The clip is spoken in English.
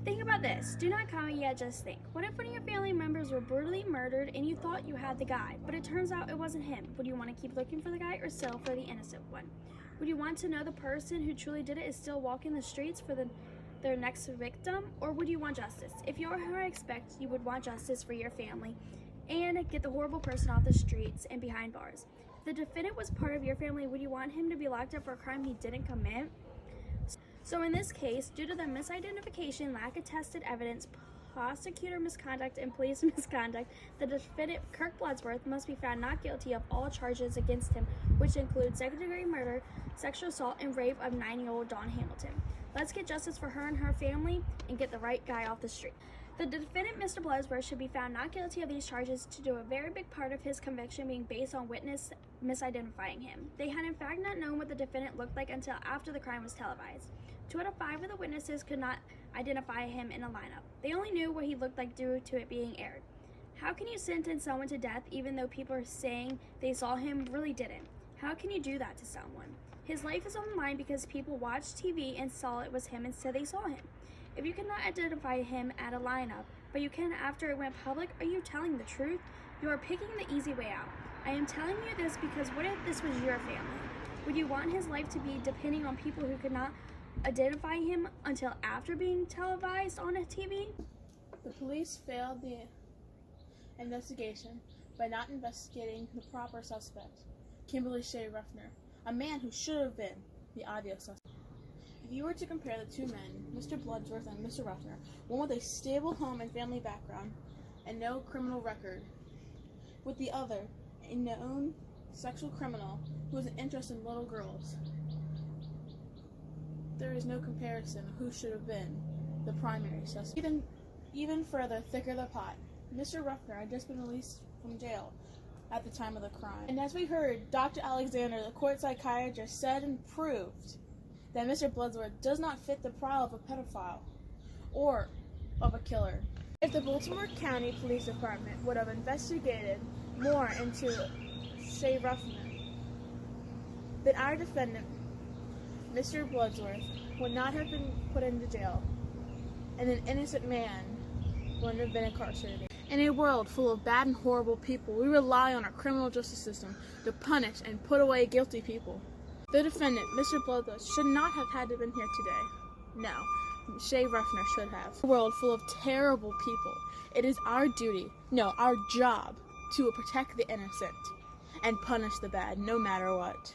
Think about this. Do not comment yet, just think. What if one of your family members were brutally murdered and you thought you had the guy, but it turns out it wasn't him? Would you want to keep looking for the guy or settle for the innocent one? Would you want to know the person who truly did it is still walking the streets for their next victim, or would you want justice? If you are who I expect, you would want justice for your family and get the horrible person off the streets and behind bars. If the defendant was part of your family, would you want him to be locked up for a crime he didn't commit? So in this case, due to the misidentification, lack of tested evidence, prosecutor misconduct, and police misconduct, the defendant, Kirk Bloodsworth, must be found not guilty of all charges against him, which include second-degree murder, sexual assault, and rape of 9-year-old Dawn Hamilton. Let's get justice for her and her family and get the right guy off the street. The defendant, Mr. Bloodsworth, should be found not guilty of these charges due to a very big part of his conviction being based on witness misidentifying him. They had in fact not known what the defendant looked like until after the crime was televised. 2 out of 5 of the witnesses could not identify him in a lineup. They only knew what he looked like due to it being aired. How can you sentence someone to death even though people are saying they saw him really didn't? How can you do that to someone? His life is on the line because people watched TV and saw it was him and said they saw him. If you cannot identify him at a lineup, but you can after it went public, are you telling the truth? You are picking the easy way out. I am telling you this because what if this was your family? Would you want his life to be depending on people who could not identify him until after being televised on a TV? The police failed the investigation by not investigating the proper suspect, Kimberly Shea Ruffner, a man who should have been the obvious suspect. If you were to compare the 2 men, Mr. Bloodsworth and Mr. Ruffner, one with a stable home and family background and no criminal record, with the other, a known sexual criminal who has an interest in little girls, there is no comparison of who should have been the primary suspect. Even further, thicker the pot. Mr. Ruffner had just been released from jail at the time of the crime. And as we heard, Dr. Alexander, the court psychiatrist, said and proved that Mr. Bloodsworth does not fit the profile of a pedophile or of a killer. If the Baltimore County Police Department would have investigated more into Shea Ruffner, then our defendant, Mr. Bloodsworth, would not have been put into jail, and an innocent man wouldn't have been incarcerated. In a world full of bad and horrible people, we rely on our criminal justice system to punish and put away guilty people. The defendant, Mr. Bloodsworth, should not have had to have been here today. No, Shea Ruffner should have. In a world full of terrible people, it is our duty, no, our job, to protect the innocent and punish the bad, no matter what.